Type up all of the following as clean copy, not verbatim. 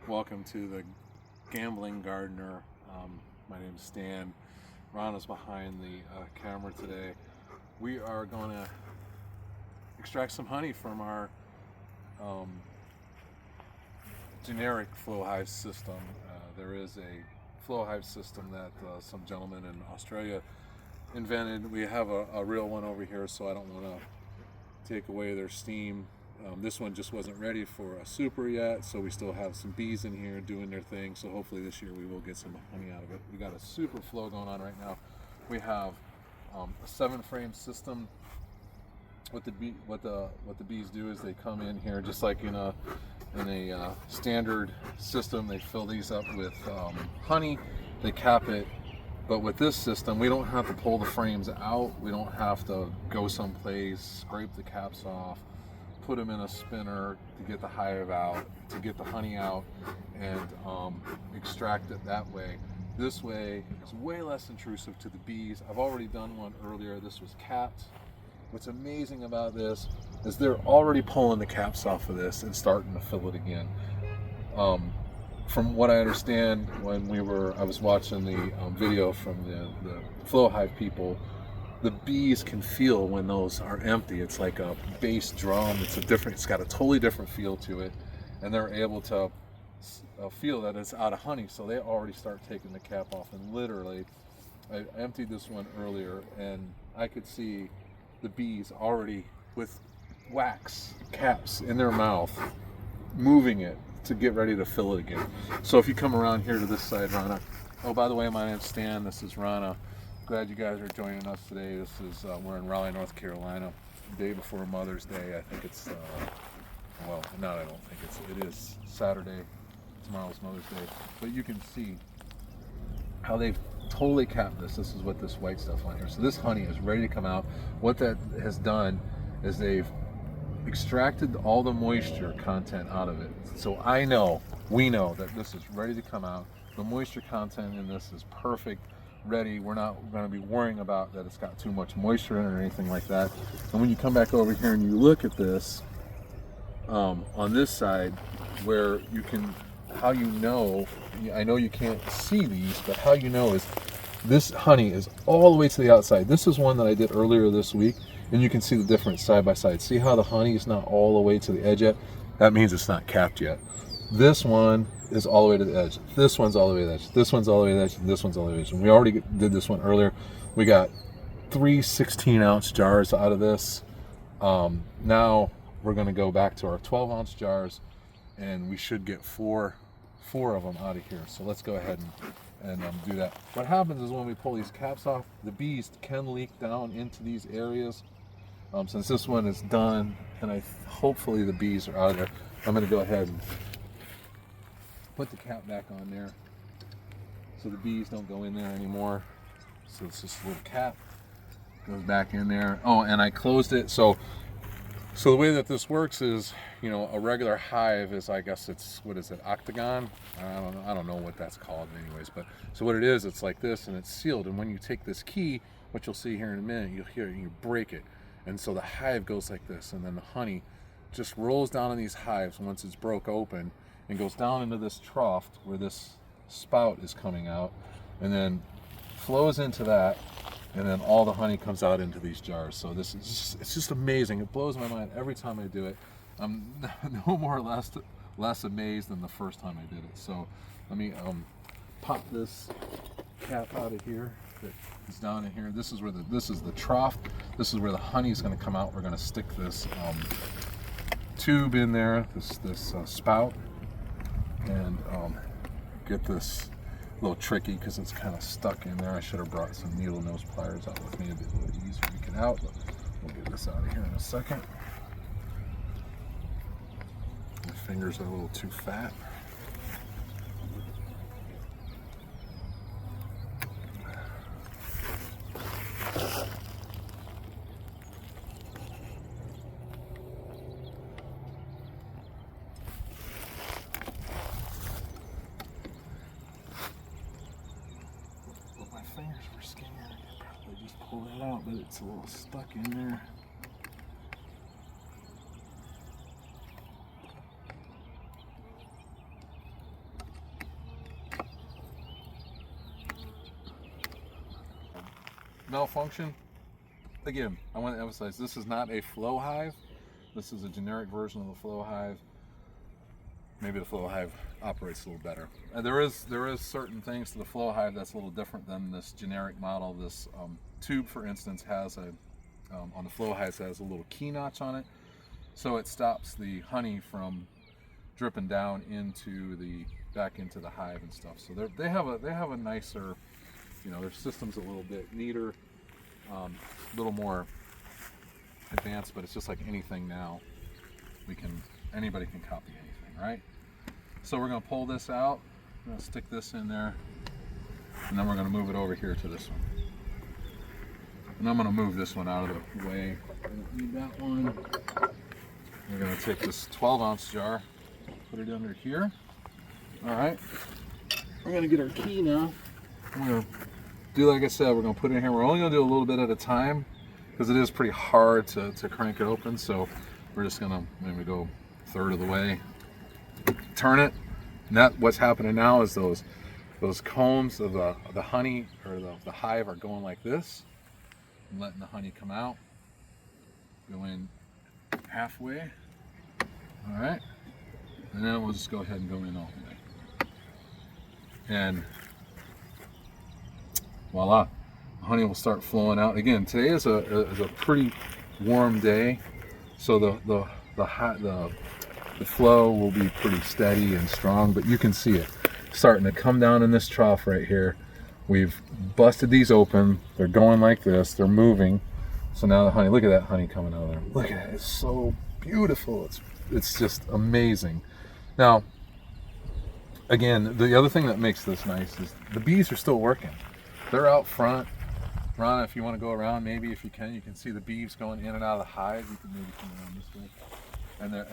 Welcome to the Gambling Gardener. My name is Stan. Ron is behind the camera today. We are going to extract some honey from our generic flow hive system. There is a flow hive system that some gentleman in Australia invented. We have a real one over here, so I don't want to take away their steam. This one just wasn't ready for a super yet, so we still have some bees in here doing their thing, so hopefully this year we will get some honey out of it. We got a super flow going on right now. We have a 7-frame system. What the bees do is they come in here just like in a standard system. They fill these up with honey, they cap it. But with this system, we don't have to pull the frames out. We don't have to go someplace, scrape the caps off, put them in a spinner to get the hive out, to get the honey out, and extract it that way. This way, it's way less intrusive to the bees. I've already done one earlier. This was capped. What's amazing about this is they're already pulling the caps off of this and starting to fill it again. From what I understand, I was watching the video from the flow hive people, the bees can feel when those are empty. It's like a bass drum. It's got a totally different feel to it, and they're able to feel that it's out of honey. So they already start taking the cap off. And literally, I emptied this one earlier, and I could see the bees already with wax caps in their mouth, moving it to get ready to fill it again. So if you come around here to this side, Rana. Oh, by the way, my name's Stan. This is Rana. Glad you guys are joining us today. This is we're in Raleigh, North Carolina, day before Mother's Day. I think it's well, not I don't think it is Saturday. Tomorrow's Mother's Day. But you can see how they've totally capped this. This is what this white stuff on here. So this honey is ready to come out. What that has done is they've extracted all the moisture content out of it. So we know that this is ready to come out. The moisture content in this is perfect, ready. We're not going to be worrying about that it's got too much moisture in it or anything like that. And when you come back over here and you look at this on this side, where you can, how you know, I know you can't see these, but how you know is this honey is all the way to the outside. This is one that I did earlier this week, and you can see the difference side by side. See how the honey is not all the way to the edge yet? That means it's not capped yet. This one is all the way to the edge. This one's all the way to the edge. This one's all the way to the edge. And this one's all the way to the edge. And we already did this one earlier. We got 3 16-ounce jars out of this. Now we're going to go back to our 12-ounce jars, and we should get four of them out of here. So let's go ahead and do that. What happens is when we pull these caps off, the bees can leak down into these areas. Since this one is done, and hopefully the bees are out of there, I'm going to go ahead and put the cap back on there so the bees don't go in there anymore. So it's just a little cap, goes back in there. Oh, and I closed it. So the way that this works is, you know, a regular hive is, I guess it's, what is it, octagon? I don't know what that's called anyways, but so what it is, it's like this, and it's sealed. And when you take this key, what you'll see here in a minute, you'll hear it, you break it. And so the hive goes like this, and then the honey just rolls down in these hives once it's broke open and goes down into this trough where this spout is coming out, and then flows into that, and then all the honey comes out into these jars. So this is it's just amazing. It blows my mind every time I do it. I'm no more or less amazed than the first time I did it. So let me pop this cap out of here. It's down in here. This is the trough. This is where the honey is going to come out. We're going to stick this tube in there, this spout, and get this a little tricky because it's kind of stuck in there. I should have brought some needle nose pliers out with me. It'd be a little easier to get out, but we'll get this out of here in a second. My fingers are a little too fat. Fingers were scared. I could probably just pull that out, but it's a little stuck in there. malfunction, again, I want to emphasize this is not a flow hive. This is a generic version of the flow hive. Maybe the flow hive operates a little better. There is certain things to the flow hive that's a little different than this generic model. This tube, for instance, has a on the flow hive has a little key notch on it, so it stops the honey from dripping down back into the hive and stuff. So they have a nicer, their system's a little bit neater, a little more advanced, but it's just like anything now. Anybody can copy anything, right? So we're going to pull this out. I'm going to stick this in there, and then we're going to move it over here to this one. And I'm going to move this one out of the way. I don't need that one. We're going to take this 12-ounce jar, put it under here. All right. We're going to get our key now. We're going to do like I said. We're going to put it in here. We're only going to do a little bit at a time because it is pretty hard to crank it open. So we're just going to maybe go a third of the way. Turn it. And what's happening now is those combs of the honey or the hive are going like this. And letting the honey come out, go in halfway, all right, and then we'll just go ahead and go in all the way, and voila, the honey will start flowing out. Again, today is a pretty warm day, so the flow will be pretty steady and strong, but you can see it starting to come down in this trough right here. We've busted these open. They're going like this. They're moving. So now the honey, look at that honey coming out of there. Look at it. It's so beautiful. It's just amazing. Now, again, the other thing that makes this nice is the bees are still working. They're out front. Ron, if you want to go around, maybe if you can see the bees going in and out of the hive. You can maybe come around this way.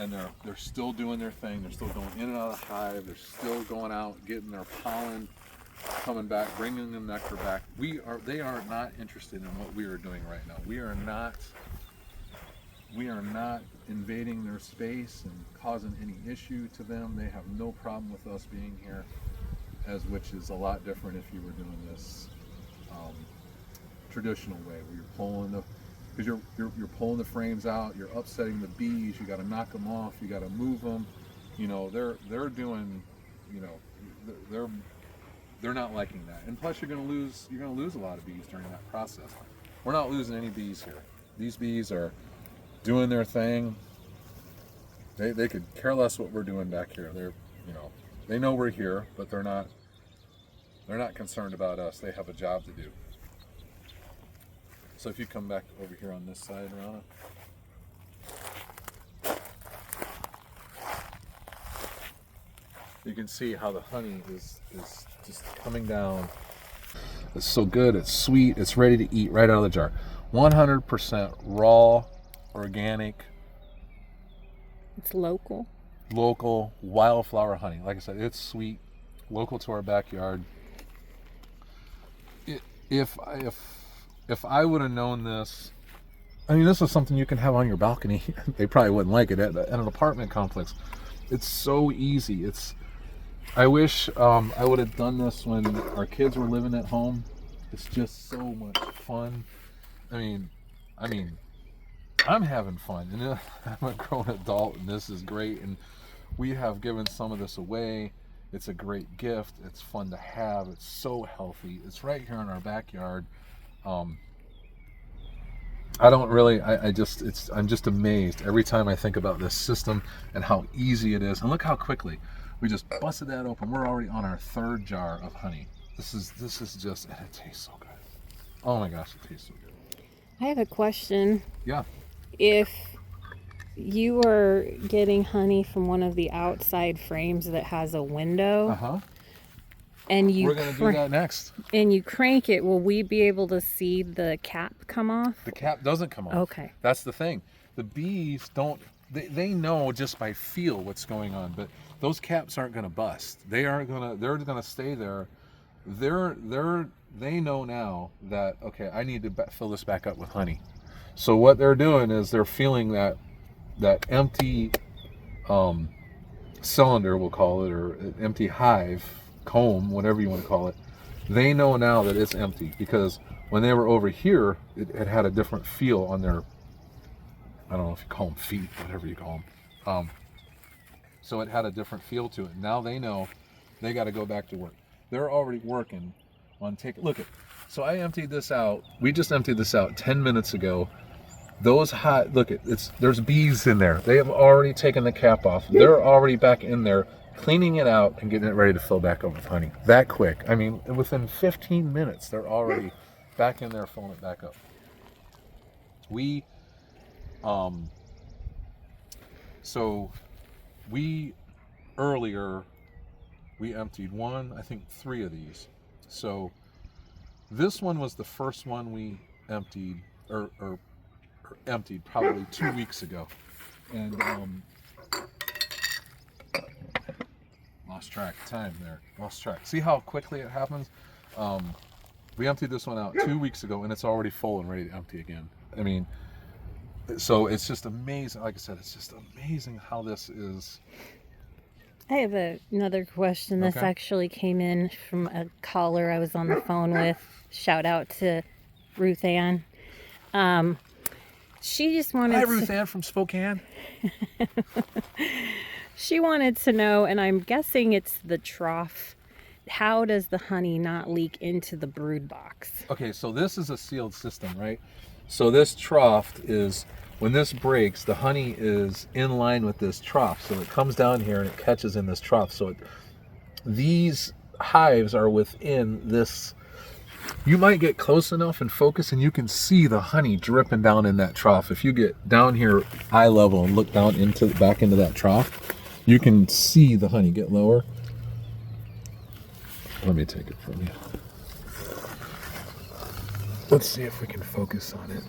And they're still doing their thing. They're still going in and out of the hive. They're still going out, getting their pollen, coming back, bringing the nectar back. They are not interested in what we are doing right now. We are not invading their space and causing any issue to them. They have no problem with us being here, which is a lot different if you were doing this traditional way, where you're pulling because you're pulling the frames out, you're upsetting the bees, you got to knock them off, you got to move them. They're doing, they're not liking that, and plus you're going to lose a lot of bees during that process. We're not losing any bees here. These bees are doing their thing. They could care less what we're doing back here. They know we're here, but they're not concerned about us. They have a job to do. So if you come back over here on this side, Rana. You can see how the honey is just coming down. It's so good, it's sweet, it's ready to eat right out of the jar. 100% raw, organic. It's local. Local wildflower honey. Like I said, it's sweet, local to our backyard. If I would have known this, this is something you can have on your balcony. They probably wouldn't like it at an apartment complex. It's so easy. I wish I would have done this when our kids were living at home. It's just so much fun. I'm having fun, and I'm a grown adult, and this is great. And we have given some of this away. It's a great gift. It's fun to have. It's so healthy. It's right here in our backyard. I'm just amazed every time I think about this system and how easy it is. And look how quickly we just busted that open. We're already on our third jar of honey. This is just, and it tastes so good. Oh my gosh, it tastes so good. I have a question. Yeah. If you were getting honey from one of the outside frames that has a window, and we're going to do that next. And you crank it, will we be able to see the cap come off? The cap doesn't come off. Okay. That's the thing. The bees don't, they know just by feel what's going on, but those caps aren't going to bust. They're going to stay there. They know now that, okay, I need to fill this back up with honey. So what they're doing is they're feeling that empty cylinder, we'll call it, or empty hive, comb, whatever you want to call it. They know now that it's empty, because when they were over here, it had a different feel on their, I don't know if you call them feet, whatever you call them. So it had a different feel to it. Now they know they got to go back to work. They're already working on look at. So I emptied this out. We just emptied this out 10 minutes ago. Those there's bees in there. They have already taken the cap off. They're already back in there, cleaning it out and getting it ready to fill back up with honey. That quick. I mean, within 15 minutes, they're already back in there filling it back up. Earlier, we emptied three of these. So this one was the first one we emptied, or emptied probably 2 weeks ago. And lost track of time there. Lost track. See how quickly it happens? We emptied this one out 2 weeks ago, and it's already full and ready to empty again. I mean, so it's just amazing. Like I said, it's just amazing how this is. I have another question. This actually came in from a caller I was on the phone with. Shout out to Ruth Ann. She just wanted Hi, Ruth Ann from Spokane. She wanted to know, and I'm guessing it's the trough. How does the honey not leak into the brood box? Okay, so this is a sealed system, right? So this trough is, when this breaks, the honey is in line with this trough. So it comes down here and it catches in this trough. So these hives are within this. You might get close enough and focus and you can see the honey dripping down in that trough. If you get down here eye level and look down back into that trough, you can see the honey. Get lower. Let me take it from you. Let's see if we can focus on it.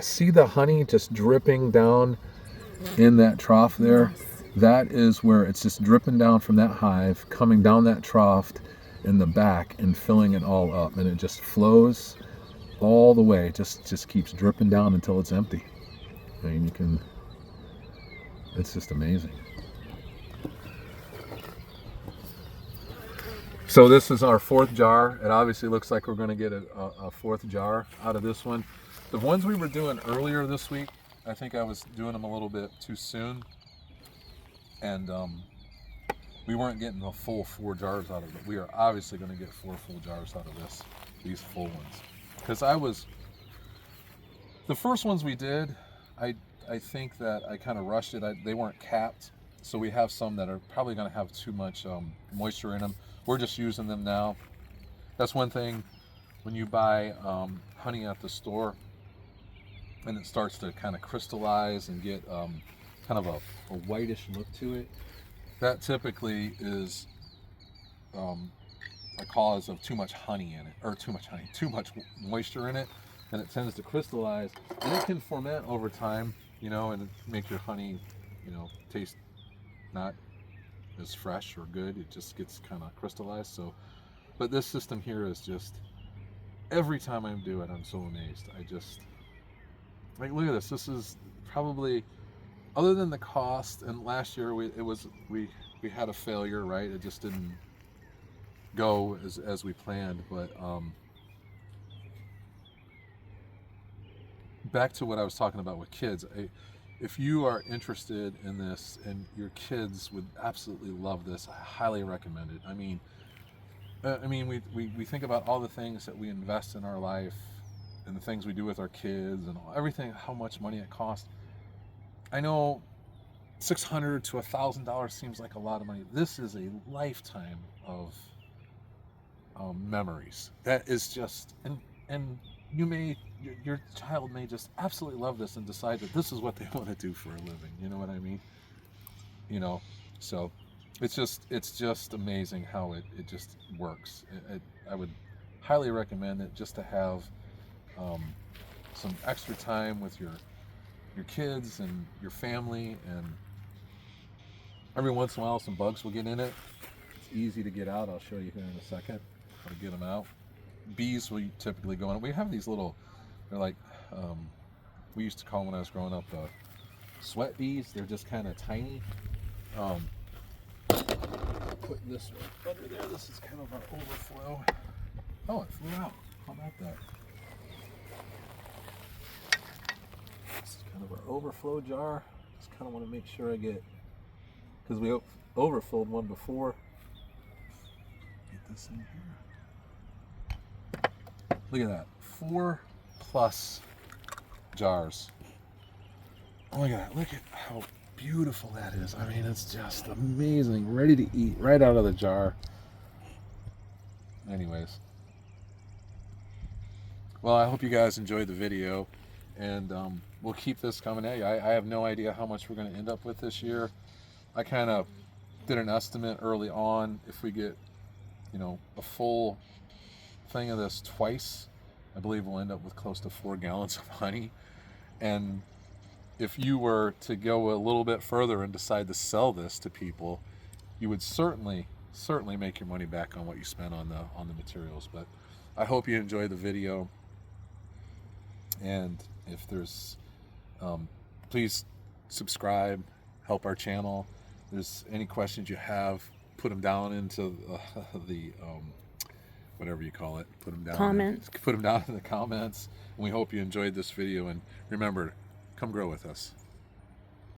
See the honey just dripping down in that trough there? That is where it's just dripping down from that hive, coming down that trough in the back and filling it all up. And it just flows all the way. Just keeps dripping down until it's empty. I mean, it's just amazing. So this is our fourth jar. It obviously looks like we're going to get a fourth jar out of this one. The ones we were doing earlier this week, I think I was doing them a little bit too soon. And we weren't getting the full 4 jars out of it. We are obviously going to get 4 full jars out of these full ones. Because the first ones we did, I think that I kind of rushed it. They weren't capped. So we have some that are probably going to have too much moisture in them. We're just using them now. That's one thing when you buy honey at the store and it starts to kind of crystallize and get kind of a whitish look to it. That typically is a cause of too much honey in it, or too much moisture in it, and it tends to crystallize, and it can ferment over time, and make your honey, taste not as fresh or good. It just gets kind of crystallized. So, but this system here is just, every time I do it, I'm so amazed. Look at this. This is probably, other than the cost, and last year we had a failure, right? It just didn't go as we planned. But back to what I was talking about with kids. If you are interested in this and your kids would absolutely love this, I highly recommend it. I mean, we think about all the things that we invest in our life and the things we do with our kids and everything, how much money it costs. I know $600 to $1,000 seems like a lot of money. This is a lifetime of memories. That is just, and your child may just absolutely love this and decide that this is what they want to do for a living. You know what I mean? So it's just amazing how it just works. I would highly recommend it, just to have some extra time with your kids and your family, and every once in a while some bugs will get in it. It's easy to get out. I'll show you here in a second how to get them out. Bees will typically go in. We have these little, they're like, we used to call them when I was growing up sweat bees. They're just kind of tiny. put this one under there. This is kind of our overflow. Oh, it flew out. How about that? This is kind of our overflow jar. Just kind of want to make sure I get, because we overfilled one before. Get this in here. Look at that. 4+ jars. Oh, look at that. Look at how beautiful that is. I mean, it's just amazing. Ready to eat right out of the jar. Anyways. Well, I hope you guys enjoyed the video, and we'll keep this coming at you. I have no idea how much we're going to end up with this year. I kind of did an estimate early on. If we get, you know, a full thing of this twice, I believe we'll end up with close to 4 gallons of honey. And if you were to go a little bit further and decide to sell this to people, you would certainly make your money back on what you spent on the materials. But I hope you enjoyed the video. And if there's, please subscribe, help our channel. If there's any questions you have, put them down into the whatever you call it. Put them down. Comments. Put them down in the comments. And we hope you enjoyed this video. And remember, come grow with us.